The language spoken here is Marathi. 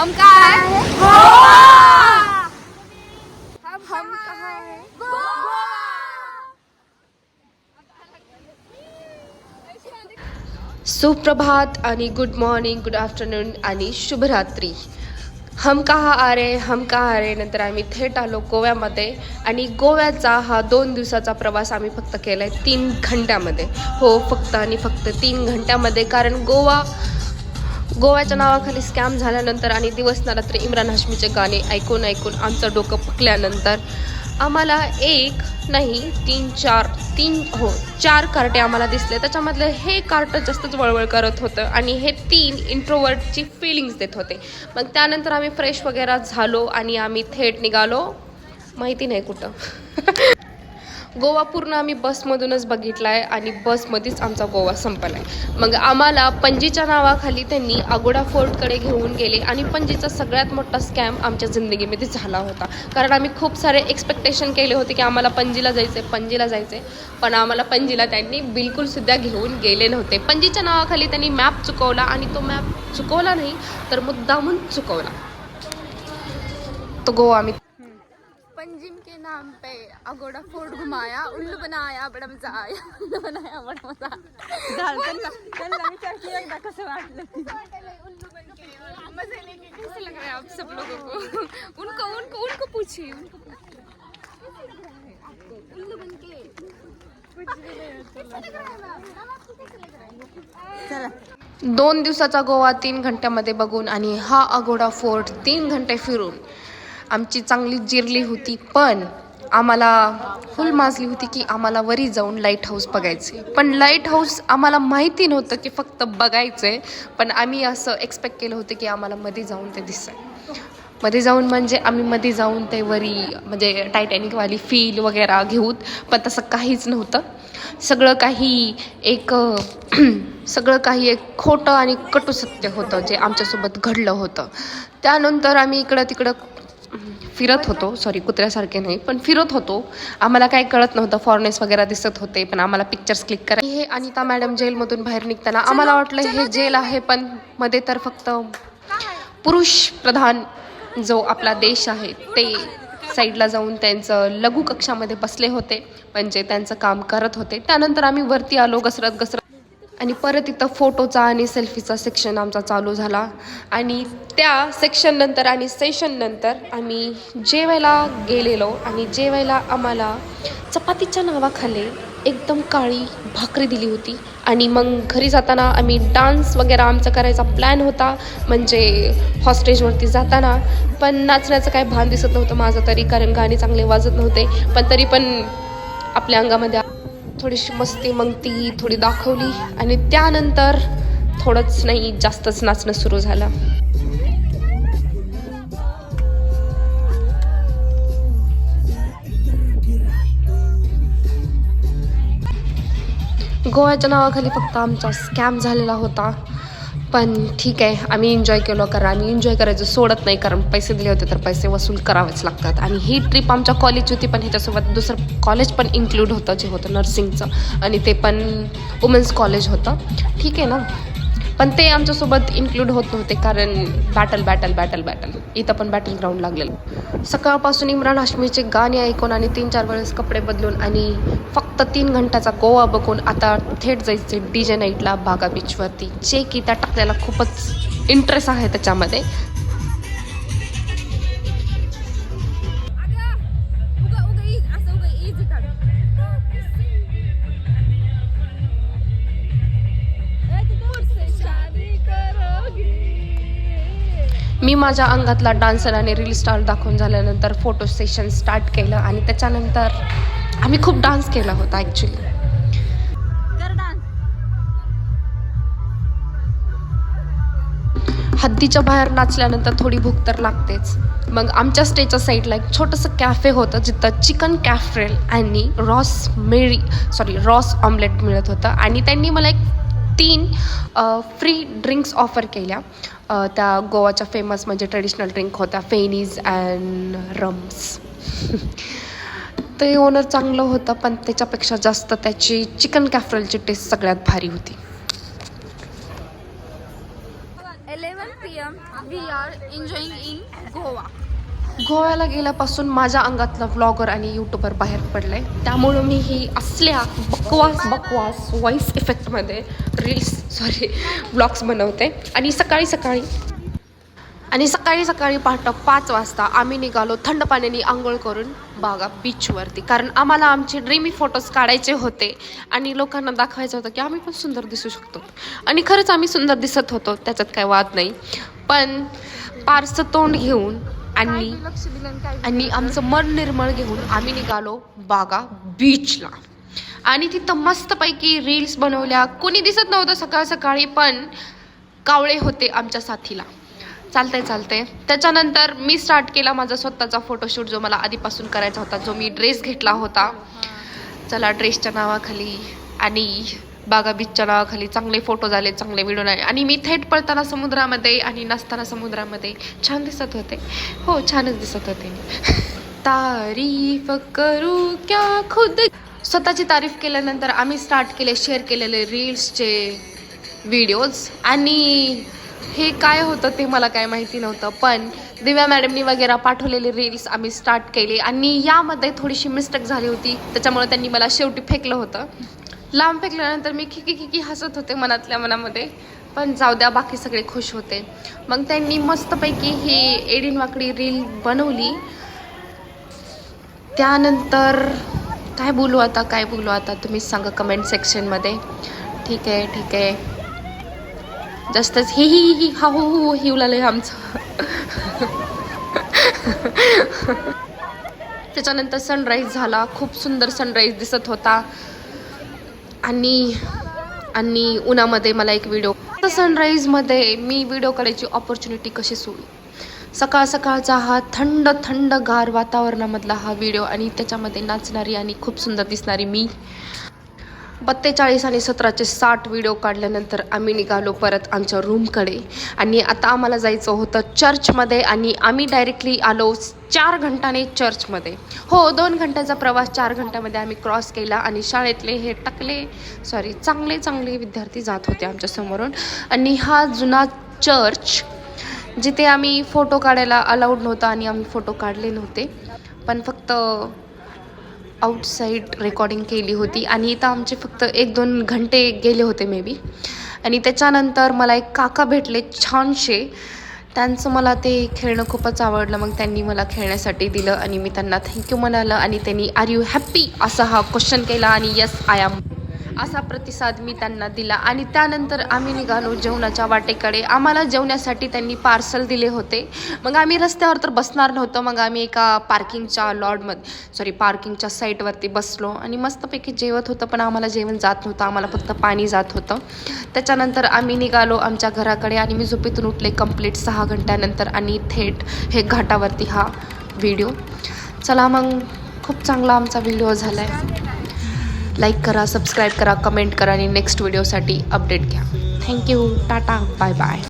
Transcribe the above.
हम कहाँ है? गोवा। हम कहाँ है? गोवा। सुप्रभात आणि गुड मॉर्निंग, गुड आफ्टरनून आणि शुभरात्री. हम कहाँ आ रहे, हम कहाँ आ रहे नंतर आम्ही थेट आलो गोव्यामध्ये. आणि गोव्याचा हा 2 दिवसाचा प्रवास आम्ही फक्त केला आहे 3 घंट्यामध्ये. हो, फक्त आणि फक्त 3 घंट्यामध्ये. कारण गोव्याच्या नावाखाली स्कॅम झाल्यानंतर आणि दिवस ना रात्री इम्रान हाशमीचे गाणे ऐकून ऐकून आमचं डोकं पकल्यानंतर आम्हाला एक नाही 4 कार्टे आम्हाला दिसले. त्याच्यामधलं हे कार्ट जास्तच वळवळ करत होतं आणि हे 3 इंट्रोवर्टची फिलिंग्स देत होते. मग त्यानंतर आम्ही फ्रेश वगैरे झालो आणि आम्ही थेट निघालो माहिती नाही कुठं. गोवा पूर्ण आम्ही बसमधूनच बघितला आहे आणि बसमध्येच आमचा गोवा संपला आहे. मग आम्हाला पणजीच्या नावाखाली त्यांनी अगोडा फोर्टकडे घेऊन गेले आणि पणजीचा सगळ्यात मोठा स्कॅम आमच्या जिंदगीमध्ये झाला होता. कारण आम्ही खूप सारे एक्सपेक्टेशन केले होते की आम्हाला पणजीला जायचे, पण आम्हाला पणजीला त्यांनी बिलकुलसुद्धा घेऊन गेले नव्हते. पणजीच्या नावाखाली त्यांनी मॅप चुकवला आणि तो मॅप चुकवला नाही तर मुद्दामून चुकवला. तो गोवा आम्ही पंजिम के नाम पे अगोड़ा फोर्ट घुमाया, उल्लू बनाया, बड़ा मजा आया. उल्लू बनाया, बड़ा मजा आया. कसं वाटलं? मजे लेके कैसे लग रहा है आप सब लोगों को? उनको पूछिए. उल्लू बन के 2 दिवसाचा गोवा 3 घंट्यामध्ये बघून आणि हा अगोडा फोर्ट 3 घंटे फिरून आमची चांगली जिरली होती. पण आम्हाला फुल माजली होती की आम्हाला वरी जाऊन लाईट हाऊस बघायचे. पण लाईट हाऊस आम्हाला माहिती नव्हतं की फक्त बघायचं, पण आम्ही असं एक्सपेक्ट केलं होतं की आम्हाला मध्ये जाऊन ते दिसेल. मध्ये जाऊन म्हणजे आम्ही मध्ये जाऊन ते वरी म्हणजे टायटॅनिकवाली फील वगैरे घेऊत, पण तसं काहीच नव्हतं. सगळं काही एक खोटं आणि कटू सत्य होतं जे आमच्यासोबत घडलं होतं. त्यानंतर आम्ही इकडं तिकडं फिरत होतो, सॉरी कुत्र्यासारखे नाही पण फिरत होतो. आम्हाला काही कळत नव्हतं, फॉरेनर्स वगैरे दिसत होते पण आम्हाला पिक्चर्स क्लिक करा. हे अनिता मॅडम जेलमधून बाहेर निघताना आम्हाला वाटलं हे जेल आहे, पण मध्ये तर फक्त पुरुष प्रधान जो आपला देश आहे ते साईडला जाऊन त्यांचं लघु कक्षामध्ये बसले होते, म्हणजे त्यांचं काम करत होते. त्यानंतर आम्ही वरती आलो घसरत आणि परत इथं फोटोचा आणि सेल्फीचा सेक्शन आमचा चालू झाला. आणि त्या सेक्शननंतर आणि सेशननंतर आम्ही जेवायला गेलेलो आणि जेवायला आम्हाला चपातीच्या नावाखाली एकदम काळी भाकरी दिली होती. आणि मग घरी जाताना आम्ही डान्स वगैरे आमचा करायचा प्लॅन होता, म्हणजे हॉस्टेजवरती जाताना. पण नाचण्याचं काय भान दिसत नव्हतं माझं तरी, कारण गाणी चांगले वाजत नव्हते. पण तरी पण आपल्या अंगामध्ये थोडीशी मस्ती मग ती थोडी दाखवली आणि त्यानंतर थोडंच नाही जास्तच नाचणं सुरू झालं. गोव्याच्या नावाखाली फक्त आमचा स्कॅम झालेला होता, पण ठीक आहे आम्ही एन्जॉय केलो. कारण आम्ही एन्जॉय करायचं सोडत नाही, कारण पैसे दिले होते तर पैसे वसूल करावेच लागतात. आणि ही ट्रिप आमच्या कॉलेजची होती, पण ह्याच्यासोबत दुसरं कॉलेज पण इन्क्लूड होतं जे होतं नर्सिंगचं, आणि ते पण वुमेन्स कॉलेज होतं. ठीक आहे ना, पण ते आमच्यासोबत इन्क्लूड होत नव्हते कारण बॅटल इथं पण बॅटल ग्राउंड लागलेलं. सकाळपासून इम्रान हाशमीचे गाणे ऐकून आणि 3-4 वेळेस कपडे बदलून आणि फक्त 3 घंट्याचा गोवा बघून आता थेट जायचे DJ नाईटला बागा बीचवरती, जे की त्या टाकल्याला खूपच इंटरेस्ट आहे त्याच्यामध्ये. मी माझ्या अंगातला डान्सर आणि रील स्टार दाखवून झाल्यानंतर फोटो सेशन स्टार्ट केलं आणि त्याच्यानंतर आम्ही खूप डान्स केला होता ॲक्च्युली. हद्दीच्या बाहेर नाचल्यानंतर थोडी भूक तर लागतेच. मग आमच्या स्टेजच्या साईडला एक छोटंसं कॅफे होतं जिथं चिकन कॅफ्रेल आणि रॉस ऑमलेट मिळत होतं. आणि त्यांनी मला 3 फ्री ड्रिंक्स ऑफर केल्या. त्या गोवाच्या फेमस म्हणजे ट्रेडिशनल ड्रिंक होत्या, फेनीज अँड रम्स. ते ओनर चांगलं होतं, पण त्याच्यापेक्षा जास्त त्याची चिकन कॅफ्रेलची टेस्ट सगळ्यात भारी होती. 11 PM we are enjoying in Goa. गोव्याला गेल्यापासून माझ्या अंगातलं व्लॉगर आणि यूट्यूबर बाहेर पडलंय. त्यामुळं मी ही असल्या बकवास व्हॉइस इफेक्टमध्ये व्लॉग्स बनवते. आणि सकाळी सकाळी पहाटे 5 वाजता आम्ही निघालो थंड पाण्याने आंघोळ करून बागा बीचवरती. कारण आम्हाला आमचे ड्रीमी फोटोज काढायचे होते आणि लोकांना दाखवायचं होतं की आम्ही पण सुंदर दिसू शकतो. आणि खरंच आम्ही सुंदर दिसत होतो, त्याच्यात काही वाद नाही. पण पारसं तोंड घेऊन आणि आमचं मन निर्मळ घेऊन आम्ही निघालो बागा बीचला. आणि तिथं मस्तपैकी रील्स बनवल्या. कोणी दिसत नव्हतं सकाळी, पण कावळे होते आमच्या साथीला. चालतंय. त्याच्यानंतर मी स्टार्ट केला माझा स्वतःचा फोटोशूट, जो मला आधीपासून करायचा होता, जो मी ड्रेस घेतला होता. चला, ड्रेसच्या नावाखाली आणि बागा बीचच्या नावाखाली चांगले फोटो झाले, चांगले व्हिडिओ नाही. आणि मी थेट पळताना समुद्रामध्ये आणि नसताना समुद्रामध्ये छान दिसत होते. हो, छानच दिसत होते. तारीफ करू क्या खुद. स्वतःची तारीफ केल्यानंतर आम्ही स्टार्ट केले शेअर केलेले रील्सचे व्हिडिओज. आणि हे काय होतं ते मला काय माहिती नव्हतं, पण दिव्या मॅडमनी वगैरे पाठवलेले रील्स आम्ही स्टार्ट केले. आणि यामध्ये थोडीशी मिस्टेक झाली होती, त्याच्यामुळे त्यांनी मला शेवटी फेकलं होतं. लांब फेकल्यानंतर मी खिकी हसत होते मनातल्या मनामध्ये, पण जाऊ द्या, बाकी सगळे खुश होते. मग त्यांनी मस्तपैकी ही एडीन वाकडी रील बनवली. त्यानंतर काय बोलू आता तुम्हीच सांगा कमेंट सेक्शनमध्ये. ठीक आहे. जास्तच ही हा हो हिवलालंय आमचं. त्याच्यानंतर सनराईज झाला. खूप सुंदर सनराईज दिसत होता. आणि उन्हामध्ये मला एक व्हिडिओ, सनराईजमध्ये मी व्हिडिओ करायची ऑपॉर्च्युनिटी कशी सोडू. सकाळचा हा थंड गार वातावरणामधला हा व्हिडिओ आणि त्याच्यामध्ये नाचणारी आणि खूप सुंदर दिसणारी मी. 42 आणि 17चे 60 व्हिडिओ काढल्यानंतर आम्ही निघालो परत आमच्या रूमकडे. आणि आता आम्हाला जायचं होतं चर्चमध्ये. आणि आम्ही डायरेक्टली आलो 4 घंटाने चर्चमध्ये. हो, 2 घंट्याचा प्रवास 4 घंट्यामध्ये आम्ही क्रॉस केला. आणि शाळेतले हे चांगले विद्यार्थी जात होते आमच्या समोरून. आणि हा जुना चर्च, जिथे आम्ही फोटो काढायला अलाउड नव्हता आणि आम्ही फोटो काढले नव्हते, पण फक्त आउटसाईड रेकॉर्डिंग केली होती. आणि इथं आमचे फक्त 1-2 घंटे गेले होते मे बी. आणि त्याच्यानंतर मला एक काका भेटले छानसे. त्यांचं मला ते खेळणं खूपच आवडलं. मग त्यांनी मला खेळण्यासाठी दिलं आणि मी त्यांना थँक्यू म्हणालं. आणि त्यांनी आर यू हॅप्पी असा हा क्वेश्चन केला आणि यस आय एम असा प्रतिसाद मी त्यांना दिला. आणि त्यानंतर आम्ही निघालो जेवणाच्या वाटेकडे. आम्हाला जेवण्यासाठी त्यांनी पार्सल दिले होते. मग आम्ही रस्त्यावर तर बसणार नव्हतं. मग आम्ही एका पार्किंगच्या साईटवरती बसलो आणि मस्तपैकी जेवत होतं. पण आम्हाला जेवण जात नव्हतं, आम्हाला फक्त पाणी जात होतं. त्याच्यानंतर आम्ही निघालो आमच्या घराकडे. आणि मी झोपेतून उठले कंप्लीट 6 घंट्यानंतर. आणि थेट हे घाटावरती हा व्हिडिओ. चला, मग खूप चांगला आमचा व्हिडिओ झाला आहे. लाईक करा, सबस्क्राईब करा, कमेंट करा आणि नेक्स्ट व्हिडिओसाठी अपडेट घ्या. Thank you, tata, bye bye.